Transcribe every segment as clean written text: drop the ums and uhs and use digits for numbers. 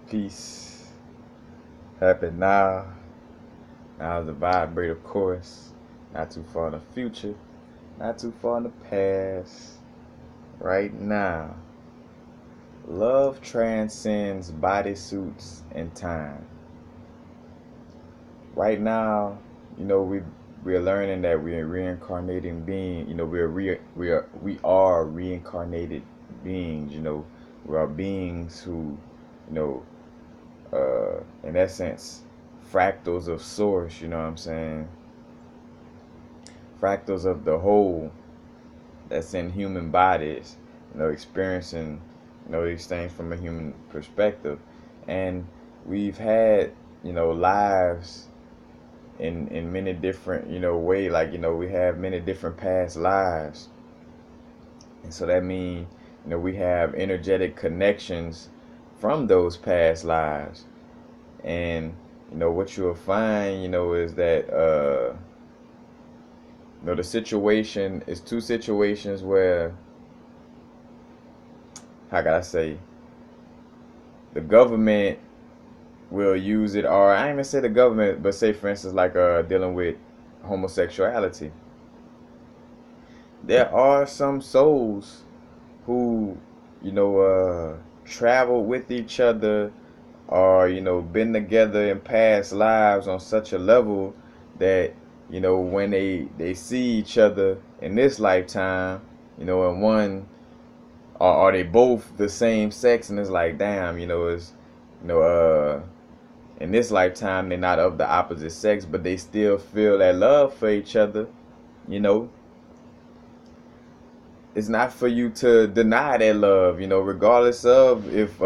Peace. Happen now. Now the vibrate, of course. Not too far in the future. Not too far in the past. Right now. Love transcends bodysuits and time. Right now, we're learning that we're reincarnating being. We are reincarnated beings. We are beings who, you know, in essence, fractals of source, you know what I'm saying? Fractals of the whole that's in human bodies, experiencing, these things from a human perspective. And we've had, lives in many different, ways. Like, we have many different past lives. And so that means, we have energetic connections from those past lives. And what you'll find, is that the situation is two situations where, how can I say, the government will use it, or I ain't even say the government, but say for instance like dealing with homosexuality. There are some souls who, travel with each other, or been together in past lives on such a level that when they see each other in this lifetime, and one, or are they both the same sex, and it's like, damn, it's you know in this lifetime they're not of the opposite sex, but they still feel that love for each other. you know it's not for you to deny that love, regardless of if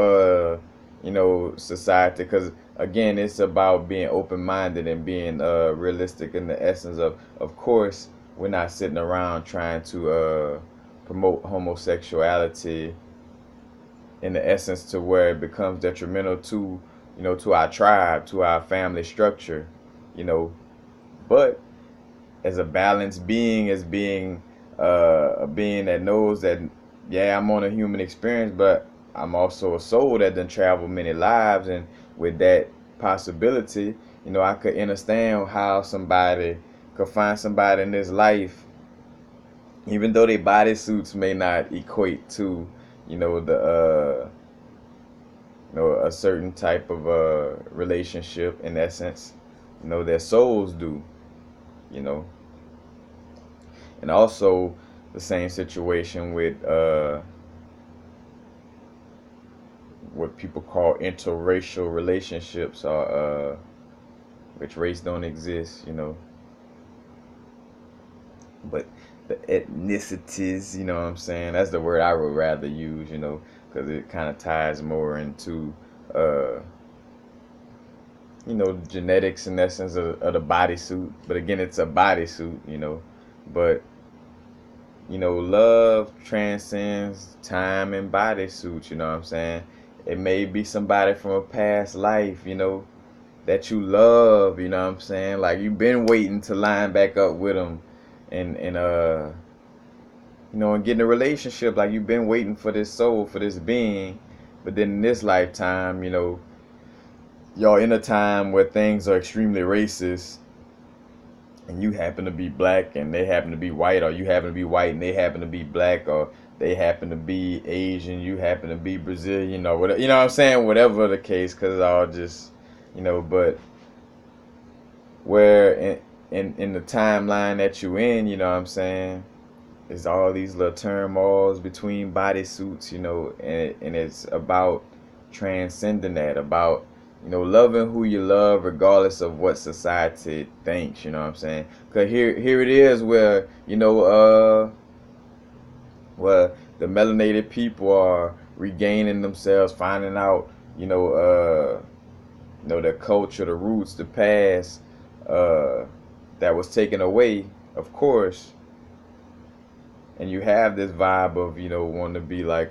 society, because again, it's about being open-minded and being realistic in the essence of course, we're not sitting around trying to promote homosexuality in the essence to where it becomes detrimental to, to our tribe, to our family structure, you know but as a balanced being, as being a being that knows that, yeah, I'm on a human experience, but I'm also a soul that done traveled many lives, and with that possibility, I could understand how somebody could find somebody in this life, even though their bodysuits may not equate to, the a certain type of relationship in essence, their souls do, you know and also the same situation with what people call interracial relationships, or which race don't exist, but the ethnicities, what I'm saying, that's the word I would rather use, because it kind of ties more into uh genetics in essence of the bodysuit. But again, it's a bodysuit, but love transcends time and bodysuits, you know what I'm saying? It may be somebody from a past life, that you love, you know what I'm saying? Like, you've been waiting to line back up with them, and get in a relationship. Like, you've been waiting for this soul, for this being. But then in this lifetime, y'all in a time where things are extremely racist, and you happen to be black and they happen to be white, or you happen to be white and they happen to be black, or they happen to be Asian, you happen to be Brazilian, or whatever, what I'm saying, whatever the case, because it's all just, but where in the timeline that you in, what I'm saying, is all these little turmoils between bodysuits, and it's about transcending that, about loving who you love regardless of what society thinks, you know what I'm saying? Because here it is where, where the melanated people are regaining themselves, finding out, their culture, the roots, the past, that was taken away, of course. And you have this vibe of, wanting to be like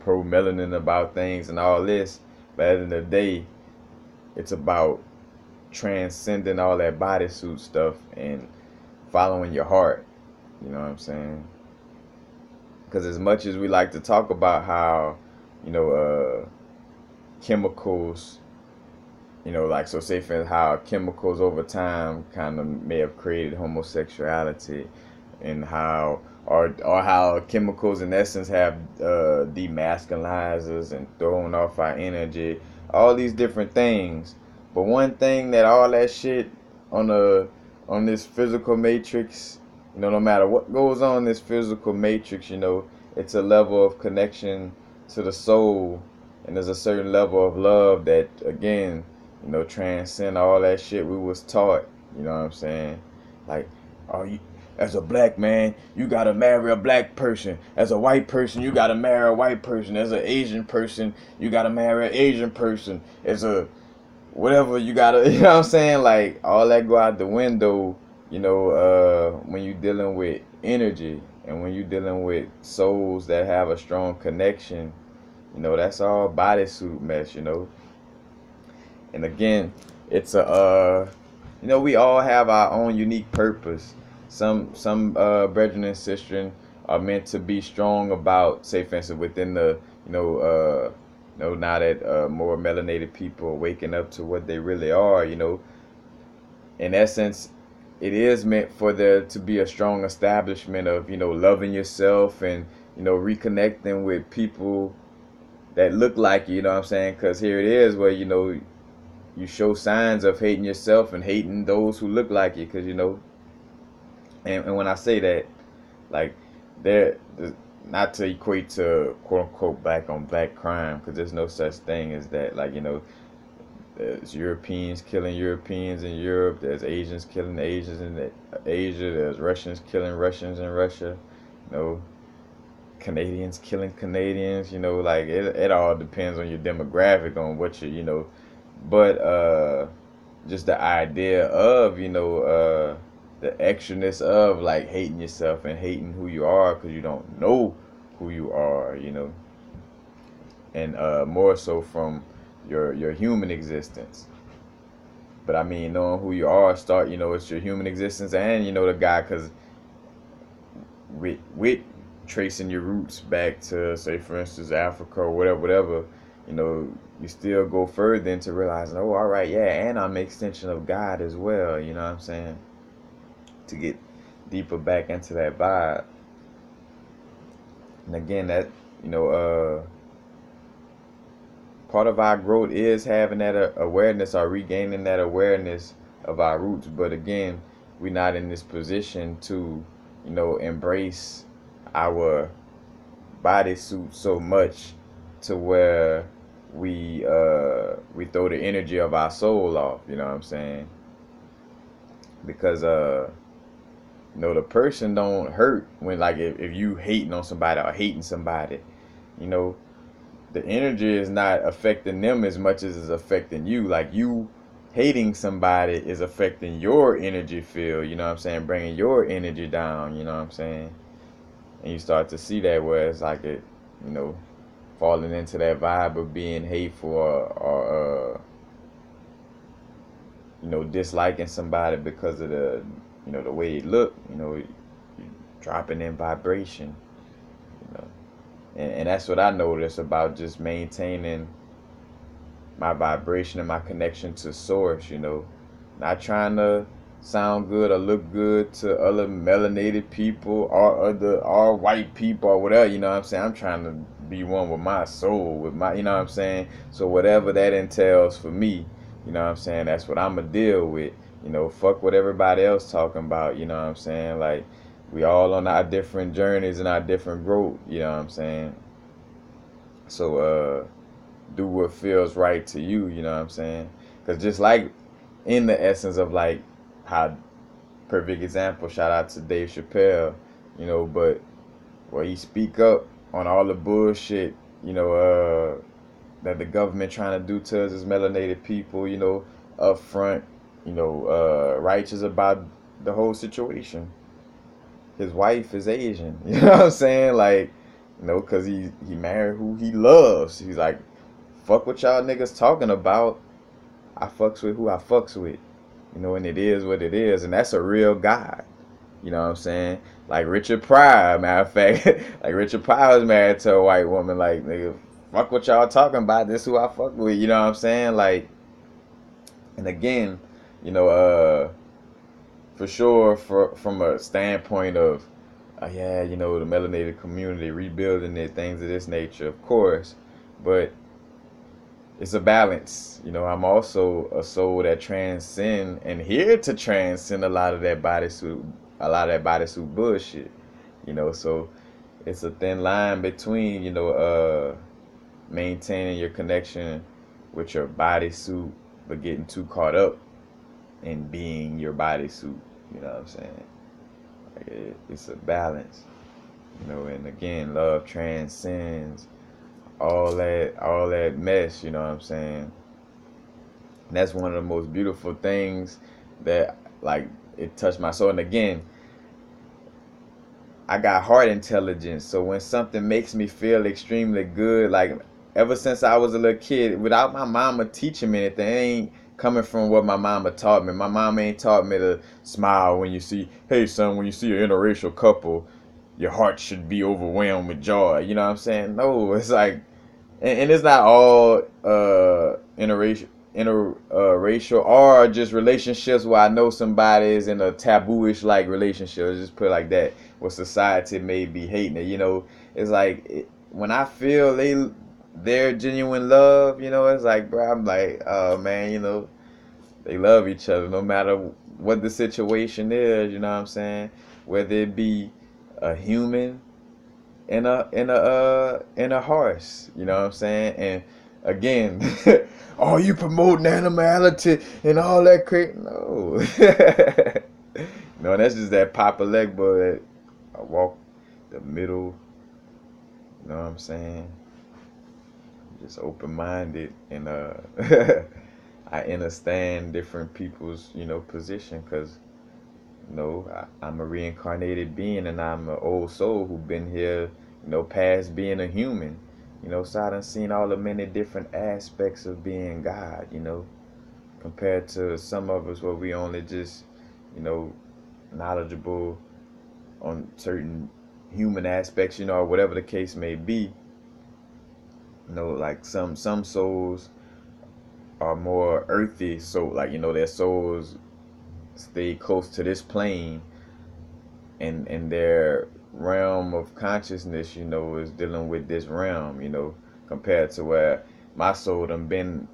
pro-melanin about things and all this. But at the end of the day, it's about transcending all that bodysuit stuff and following your heart. You know what I'm saying? Because as much as we like to talk about how, chemicals, like, so say for how chemicals over time kind of may have created homosexuality, and how or how chemicals in essence have demasculizers and throwing off our energy, all these different things. But one thing that all that shit on the on this physical matrix, no matter what goes on in this physical matrix, it's a level of connection to the soul, and there's a certain level of love that, again, transcend all that shit we was taught. You know what I'm saying? Like, oh, you, as a black man, you gotta marry a black person. As a white person, you gotta marry a white person. As an Asian person, you gotta marry an Asian person. As a whatever, you gotta, you know what I'm saying? Like, all that go out the window, when you dealing with energy, and when you dealing with souls that have a strong connection, that's all bodysuit mess. And again, it's we all have our own unique purpose. Some brethren and sisters are meant to be strong about, say for instance, within the, now that more melanated people are waking up to what they really are, in essence, it is meant for there to be a strong establishment of, loving yourself, and, reconnecting with people that look like you, what I'm saying? Because here it is where, you show signs of hating yourself and hating those who look like you, because, and when I say that, like, they're not to equate to quote unquote black on black crime, because there's no such thing as that. Like, there's Europeans killing Europeans in Europe, there's Asians killing Asians in Asia, there's Russians killing Russians in Russia, Canadians killing Canadians, like, it all depends on your demographic, on what you, but just the idea of, the extraness of, like, hating yourself and hating who you are because you don't know who you are, and more so from your human existence. But I mean, knowing who you are, it's your human existence, and the guy, because with tracing your roots back to, say for instance, Africa or whatever, you still go further into realizing, oh, all right, yeah, and I'm an extension of God as well. You know what I'm saying? To get deeper back into that vibe. And again, that, part of our growth is having that awareness, or regaining that awareness of our roots. But again, we're not in this position to, embrace our bodysuit so much to where we throw the energy of our soul off. You know what I'm saying? Because the person don't hurt when, like, if you hating on somebody or hating somebody, the energy is not affecting them as much as it's affecting you. Like, you hating somebody is affecting your energy field, you know what I'm saying? Bringing your energy down, you know what I'm saying? And you start to see that where it's like it, falling into that vibe of being hateful, or disliking somebody because of the, the way it look, you're dropping in vibration, and that's what I notice about just maintaining my vibration and my connection to source, not trying to sound good or look good to other melanated people or white people or whatever, you know what I'm saying? I'm trying to be one with my soul, with my, you know what I'm saying? So whatever that entails for me, you know what I'm saying, that's what I'm gonna deal with. Fuck what everybody else talking about, you know what I'm saying? Like, we all on our different journeys and our different growth, you know what I'm saying? So do what feels right to you, you know what I'm saying? Because just like in the essence of, like, how, perfect example, shout out to Dave Chappelle, but where he speak up on all the bullshit, that the government trying to do to us as melanated people, up front, righteous about the whole situation. His wife is Asian, you know what I'm saying? Like, because he married who he loves. He's like, fuck what y'all niggas talking about. I fucks with who I fucks with. And it is what it is. And that's a real God. You know what I'm saying? Like Richard Pryor, matter of fact. Like, Richard Pryor was married to a white woman. Like, nigga, fuck what y'all talking about. This who I fuck with. You know what I'm saying? Like, and again, you know, for sure, from a standpoint of, yeah, you know, the melanated community rebuilding it, things of this nature, of course, but it's a balance. You know, I'm also a soul that transcend and here to transcend a lot of that bodysuit bullshit. You know, so it's a thin line between, you know, maintaining your connection with your bodysuit, but getting too caught up in being your bodysuit. You know what I'm saying? Like it's a balance. You know, and again, love transcends all that mess. You know what I'm saying? And that's one of the most beautiful things that, like, it touched my soul. And again, I got heart intelligence, so when something makes me feel extremely good, like ever since I was a little kid, without my mama teaching me anything, it ain't coming from what my mama taught me. My mama ain't taught me to smile when you see, hey son, when you see an interracial couple, your heart should be overwhelmed with joy. You know what I'm saying? No, it's like, and it's not all interracial or just relationships where I know somebody is in a tabooish like relationship. Let's just put it like that, where society may be hating it. You know, it's like when I feel their genuine love, you know, it's like, bro, I'm like, oh man, you know, they love each other no matter what the situation is. You know what I'm saying? Whether it be a human in a horse, you know what I'm saying? And again, oh, you promoting animality and all that crap? No, no, that's just that Papa Legba that I walk the middle. You know what I'm saying? Just open minded, and I understand different people's, you know, position, because you know, I'm a reincarnated being, and I'm an old soul who been here, you know, past being a human. You know, so I done seen all the many different aspects of being God, you know, compared to some of us where we only just, you know, knowledgeable on certain human aspects, you know, or whatever the case may be. You know, like some souls are more earthy, so like, you know, their souls stay close to this plane, and their realm of consciousness, you know, is dealing with this realm, you know, compared to where my soul done been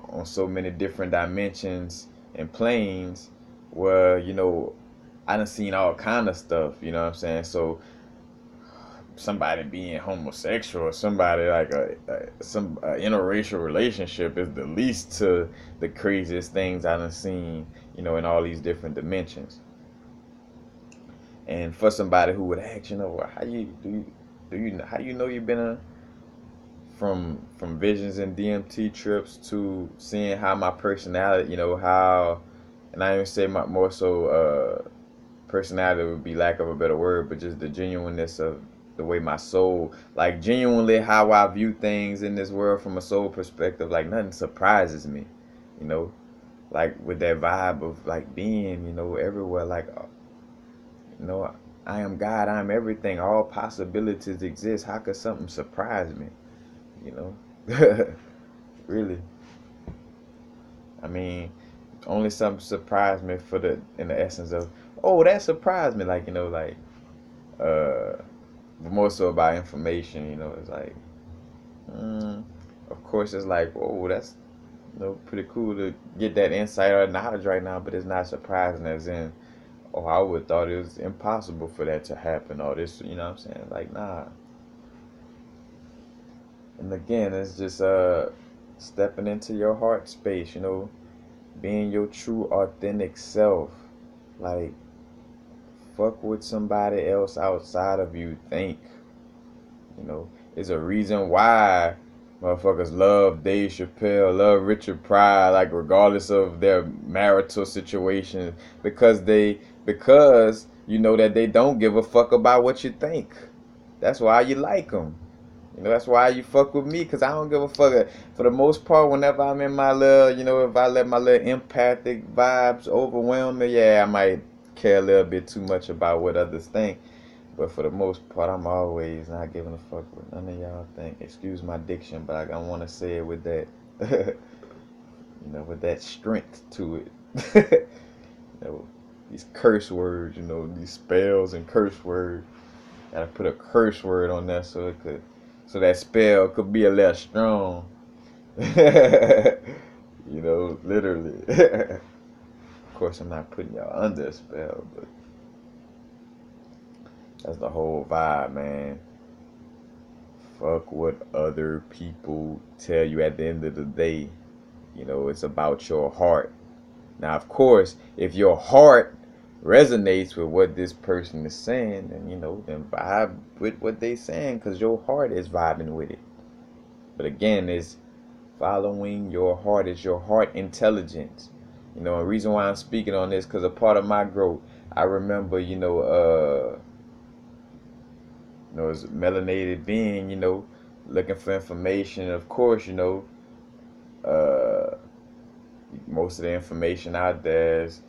on so many different dimensions and planes, where, you know, I done seen all kind of stuff, you know what I'm saying? So somebody being homosexual or somebody like some interracial relationship is the least to the craziest things I done seen, you know, in all these different dimensions. And for somebody who would ask, you know, well, how do you know you've been from visions and DMT trips to seeing how my personality, you know, how, and I even say my more so personality would be lack of a better word, but just the genuineness of the way my soul, like genuinely how I view things in this world from a soul perspective, like nothing surprises me, you know, like with that vibe of like being, you know, everywhere, like, you know, I am God, I am everything, all possibilities exist. How could something surprise me, you know? Really, I mean, only something surprised me for the in the essence of, oh, that surprised me, like, you know, like but more so about information, you know. It's like, of course, it's like, oh, that's, you know, pretty cool to get that insight or knowledge right now, but it's not surprising as in, oh, I would have thought it was impossible for that to happen, or this, you know what I'm saying? Like, nah. And again, it's just stepping into your heart space, you know, being your true authentic self. Like, fuck what somebody else outside of you think. You know, it's a reason why motherfuckers love Dave Chappelle, love Richard Pryor, like regardless of their marital situation, because you know that they don't give a fuck about what you think. That's why you like them. You know, that's why you fuck with me, because I don't give a fuck. For the most part, whenever I'm in my little, you know, if I let my little empathic vibes overwhelm me, yeah, I might care a little bit too much about what others think. But for the most part, I'm always not giving a fuck what none of y'all think. Excuse my diction, but I want to say it with that, with that strength to it. These curse words, these spells and curse words. Gotta put a curse word on there so that spell could be a little strong. Literally. Of course, I'm not putting y'all under a spell, but that's the whole vibe, man. Fuck what other people tell you at the end of the day. It's about your heart. Now, of course, if your heart resonates with what this person is saying, then vibe with what they saying, because your heart is vibing with it. But again, it's following your heart. It's your heart intelligence. The reason why I'm speaking on this, because a part of my growth, I remember, as a melanated being, looking for information. Of course, uh, most of the information out there is,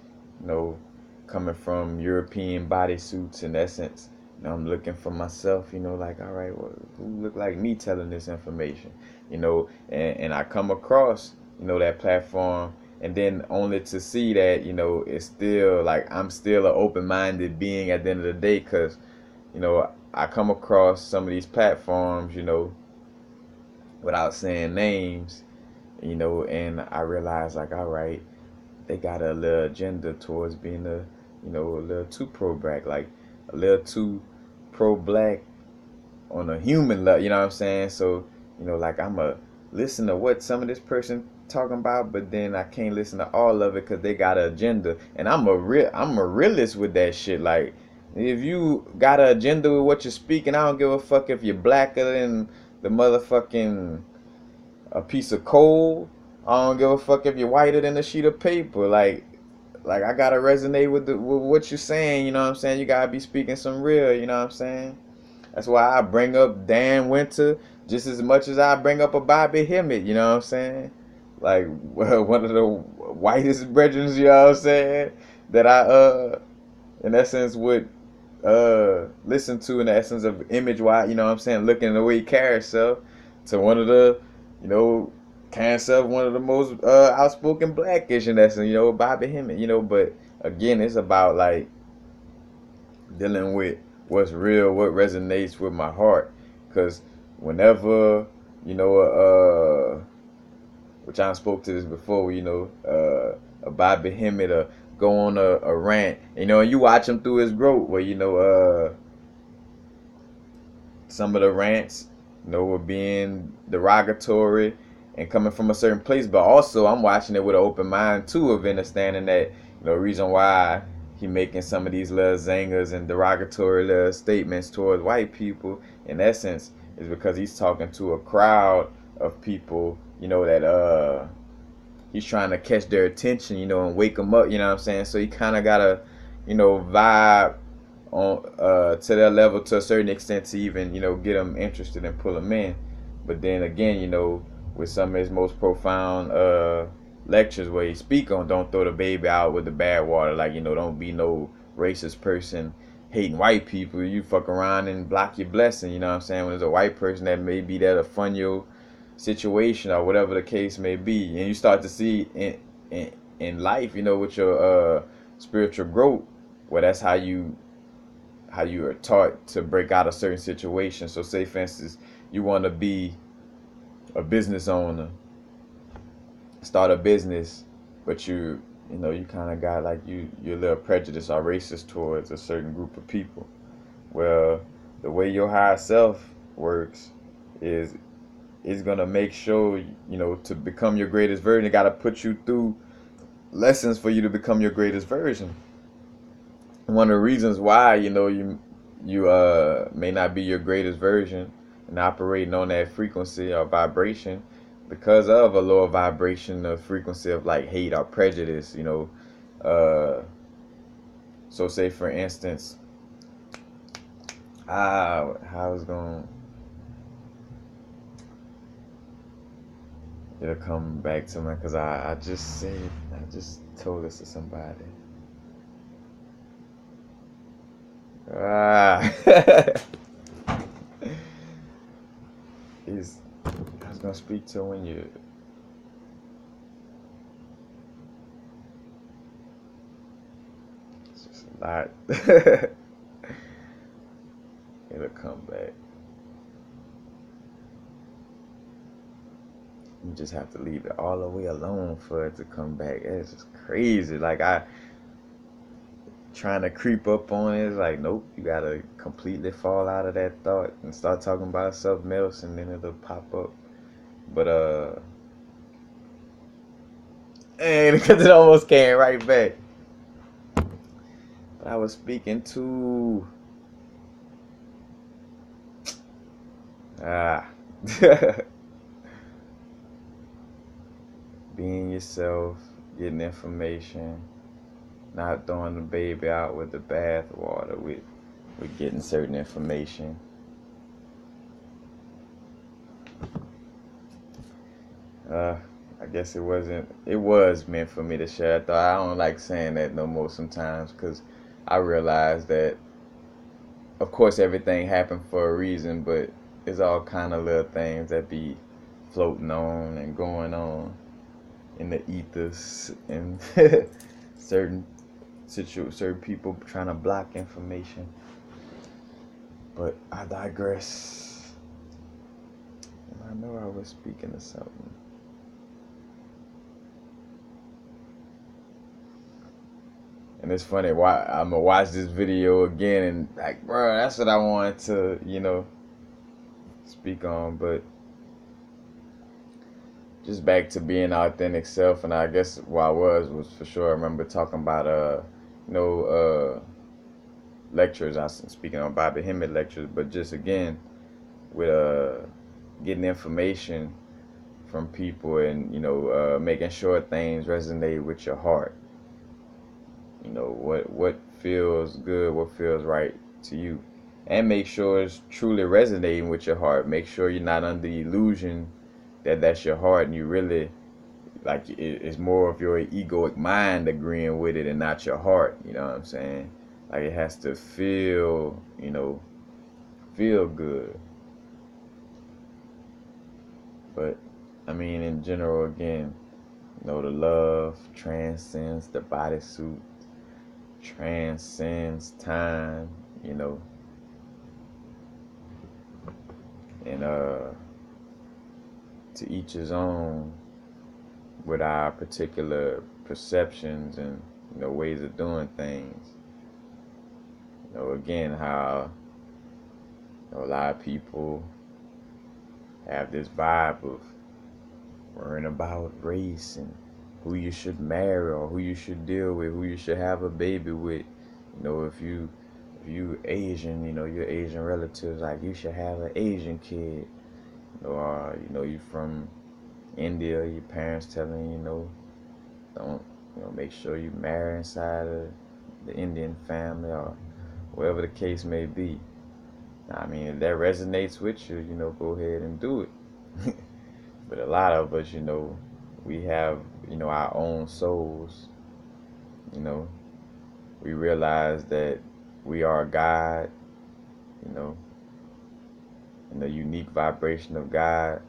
coming from European bodysuits in essence. I'm looking for myself, like, all right, well, who look like me telling this information, and I come across, that platform, and then only to see that, it's still like I'm still an open-minded being at the end of the day, because, I come across some of these platforms, without saying names, and I realize, like, all right, they got a little agenda towards being a little too pro-black, like a little too pro-black on a human level, you know what I'm saying? So, like, I'm a listen to what some of this person talking about, but then I can't listen to all of it because they got an agenda, and I'm a realist with that shit. Like, if you got an agenda with what you're speaking, I don't give a fuck if you're blacker than the motherfucking a piece of coal. I don't give a fuck if you're whiter than a sheet of paper. Like I gotta resonate with what you're saying. You know what I'm saying? You gotta be speaking some real. You know what I'm saying? That's why I bring up Dan Winter just as much as I bring up a Bobby Hemmett. You know what I'm saying? Like one of the whitest brethren. You know what I'm saying? That I in essence would listen to in the essence of image wise. You know what I'm saying? Looking at the way he carries himself to one of the cancer, one of the most outspoken blackish in essence, Bobby Hemmett, but again, it's about like dealing with what's real, what resonates with my heart, because whenever, which I spoke to this before, a Bobby Hemmett go on a rant, and you watch him through his growth, where, some of the rants, were being derogatory and coming from a certain place, but also I'm watching it with an open mind too, of understanding that reason why he making some of these little zangers and derogatory little statements towards white people in essence is because he's talking to a crowd of people, that he's trying to catch their attention, and wake them up, you know what I'm saying? So he kind of gotta, vibe on to their level to a certain extent to even get them interested and pull them in. But then again, with some of his most profound lectures where he speak on don't throw the baby out with the bad water, like don't be no racist person hating white people. You fuck around and block your blessing, you know what I'm saying? When there's a white person that may be there to fund your situation or whatever the case may be, and you start to see in life, with your spiritual growth, well, that's how you are taught to break out of certain situations. So say for instance, you want to be a business owner, start a business, but you kind of got like you're a little prejudiced or racist towards a certain group of people. Well, the way your higher self works is it's gonna make sure to become your greatest version. It gotta put you through lessons for you to become your greatest version. One of the reasons why you may not be your greatest version and operating on that frequency or vibration because of a lower vibration of frequency of like hate or prejudice, so say for instance, how I was going, it'll come back to me because I just told this to somebody. Ah. He's, I was gonna speak to when you. It's just a lot. It'll come back. You just have to leave it all the way alone for it to come back. It's just crazy. Like I trying to creep up on it. It's like, nope, you gotta completely fall out of that thought and start talking about something else, and then it'll pop up. But and because it almost came right back. But I was speaking to ah being yourself, getting information, not throwing the baby out with the bathwater with getting certain information. I guess it wasn't. It was meant for me to share. I thought I don't like saying that no more sometimes because I realize that, of course, everything happened for a reason, but it's all kind of little things that be floating on and going on in the ethers and certain people trying to block information. But I digress. And I know I was speaking of something. And it's funny, why I'm gonna watch this video again and like, bro, that's what I wanted to, speak on. But just back to being authentic self, and I guess what I was for sure. I remember talking about lectures. I was speaking on Bobby Hemmett lectures, but just again with getting information from people and making sure things resonate with your heart. What feels good, what feels right to you, and make sure it's truly resonating with your heart. Make sure you're not under the illusion that that's your heart and you really like it's more of your egoic mind agreeing with it and not your heart. You know what I'm saying? Like it has to feel good. But I mean, in general, again, the love transcends the bodysuit, transcends time, and to each his own with our particular perceptions and ways of doing things. Again, how a lot of people have this vibe of worrying about race and who you should marry or who you should deal with, who you should have a baby with. If you Asian, your Asian relatives, like you should have an Asian kid. Or you from India, your parents telling you, don't make sure you marry inside of the Indian family or whatever the case may be. I mean, if that resonates with you, go ahead and do it. But a lot of us, we have, our own souls. We realize that we are God, in the unique vibration of God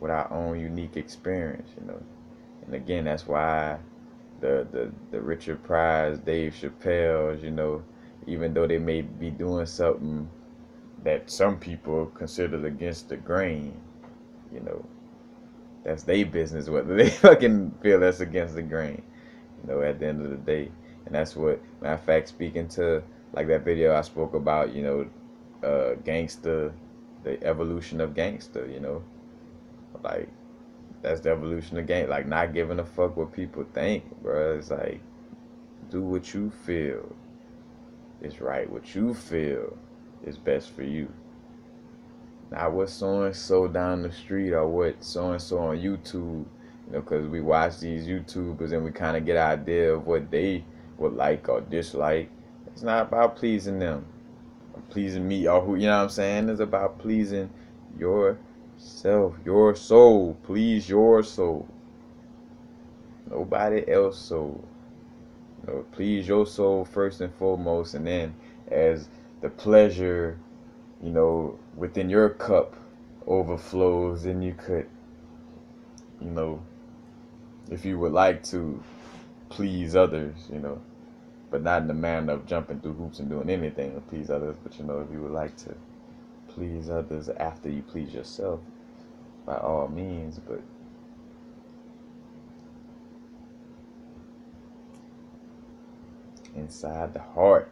with our own unique experience, And again, that's why the Richard Pryor's, Dave Chappelle's, even though they may be doing something that some people consider against the grain, that's their business whether they fucking feel that's against the grain, at the end of the day. And that's what, matter of fact, speaking to like that video I spoke about, gangster, the evolution of gangster, like that's the evolution of gang, like not giving a fuck what people think, bro. It's like, do what you feel is right, what you feel is best for you. Not what so and so down the street or what so and so on YouTube, because we watch these YouTubers and we kind of get an idea of what they would like or dislike. It's not about pleasing them or pleasing me or who, you know what I'm saying? It's about pleasing yourself, your soul. Please your soul. Nobody else's soul. Please your soul first and foremost, and then as the pleasure, within your cup overflows, then you could, you know, if you would like to please others, but not in the manner of jumping through hoops and doing anything to please others, but if you would like to please others after you please yourself, by all means, but inside the heart,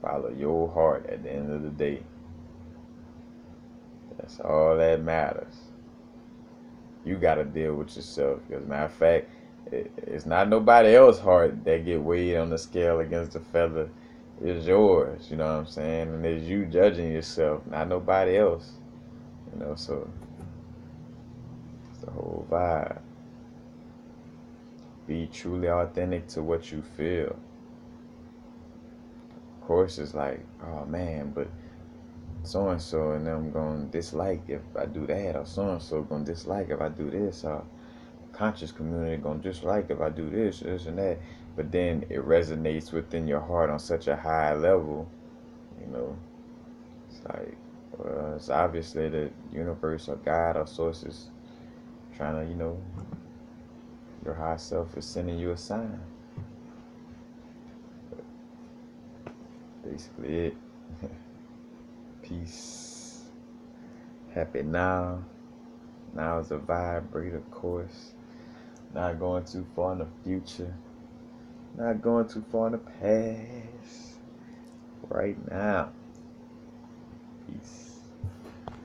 follow your heart at the end of the day. That's all that matters. You got to deal with yourself. As a matter of fact, it's not nobody else's heart that get weighed on the scale against the feather. It's yours, you know what I'm saying? And it's you judging yourself, not nobody else. So it's the whole vibe. Be truly authentic to what you feel. Of course, it's like, oh man, but so and so and them gonna dislike if I do that, or so and so gonna dislike if I do this, or conscious community gonna dislike if I do this and that. But then it resonates within your heart on such a high level, it's like, well, it's obviously the universe or God or sources trying to, your higher self is sending you a sign. But basically it. Peace. Happy now. Now is a vibrator course. Not going too far in the future. Not going too far in the past. Right now. Peace.